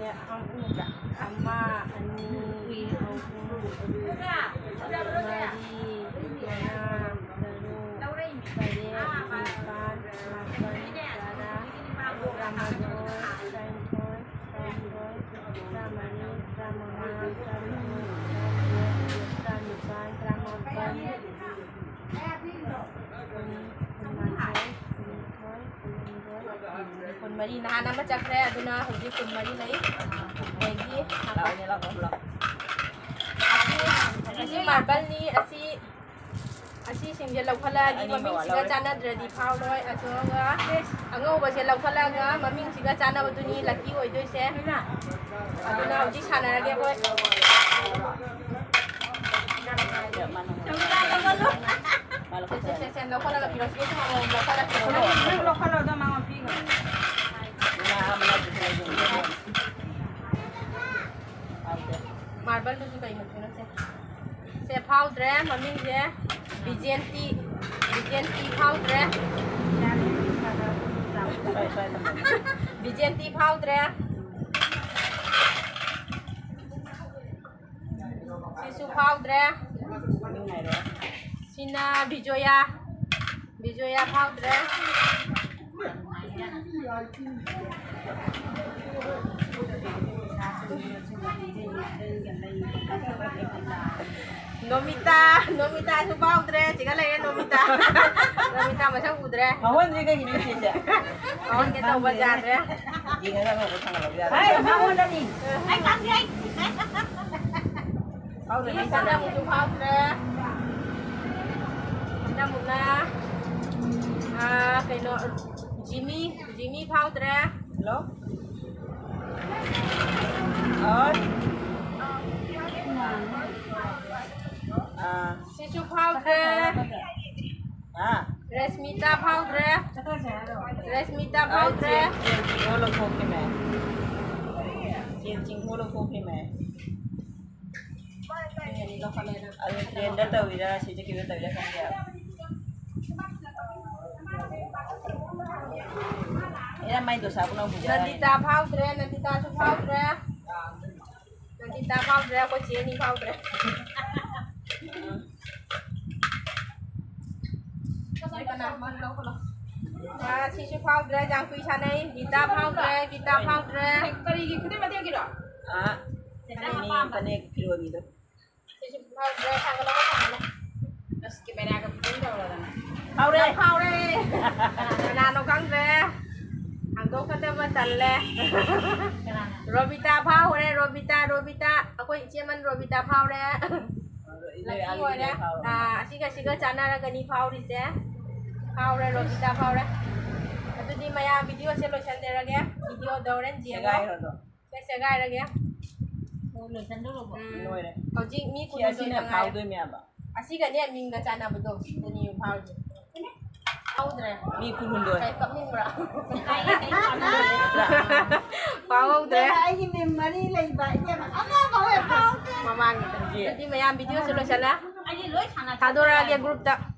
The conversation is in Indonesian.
Ama, ani,คนมาดีนะน้ำมาจากแพร่ดูนะผมที่คนมาดีเลยเองที่เราเนี่ยเราอาชีพมาบ้านนี้อาชีพสิ่งเดียวเราพลาดีมามิ่งสิกาจานะเดือดดีพาวด้วยอาชีพว่าอังเอาไปเชียเราพลาเนี่ยมามิ่งสิกาจานะวันนี้ลักกี้ไว้ด้วยเช่ดูนะที่ชานะเรียกว่าเราพลากับพี่เราเชื่อทางเราพลากับพี่เราพลาต้องมาพี่marble tu juga ingat kan saya powder mami je BGNT powder BGNT powder sisu powder sina bijoya powder Nomita suka udre, jika lagi Nomita macam udre. Mawon juga gini sih ya. Mawon kita ubah jadre. Jika sama ubah sama ubah. Hai, mawon dah ni. Hai, kasih hai. Ini sana muncul udre. Kita mula. Kayak Jimmy powder. Hello. On. Sisu powder. Resmita powder. Holo kopi me. Cincin holo kopi me. Ada blender tahu ida, sih kita tahu ida kan dia. Ini main dosa pun aku buat. Nandita powder, Nandita su powder. Nandita powder, aku Jenny powder. Sisu powder, jangan kui sana ini. Gita powder. Kali kita mati lagi dah. Ini panik kilo gitu. Sisu powder, tanggal apa? Terus kita nak pergi dah lah. Powder. Nano kang deh. Angkau kata macam le. Robita powder. Aku ciuman Robita powder. Lagi ada. Asyik channel lagi ni powder je. Powder Robita powder. Itu di maya video solution deh lagi. Video dauran je. Segai lagi. Solution dulu bu. Kau jing mi kudu Siapa powder ni apa? Asyik ni minggu channel betul. Ini powder. Powder. Mi kudu. Kayak kapning berak. Powder. Ini memori lagi banyak. Ama bawa powder. Mama gitu. Jadi maya video solution lah. Aje loh sana. Kador lagi grup tak.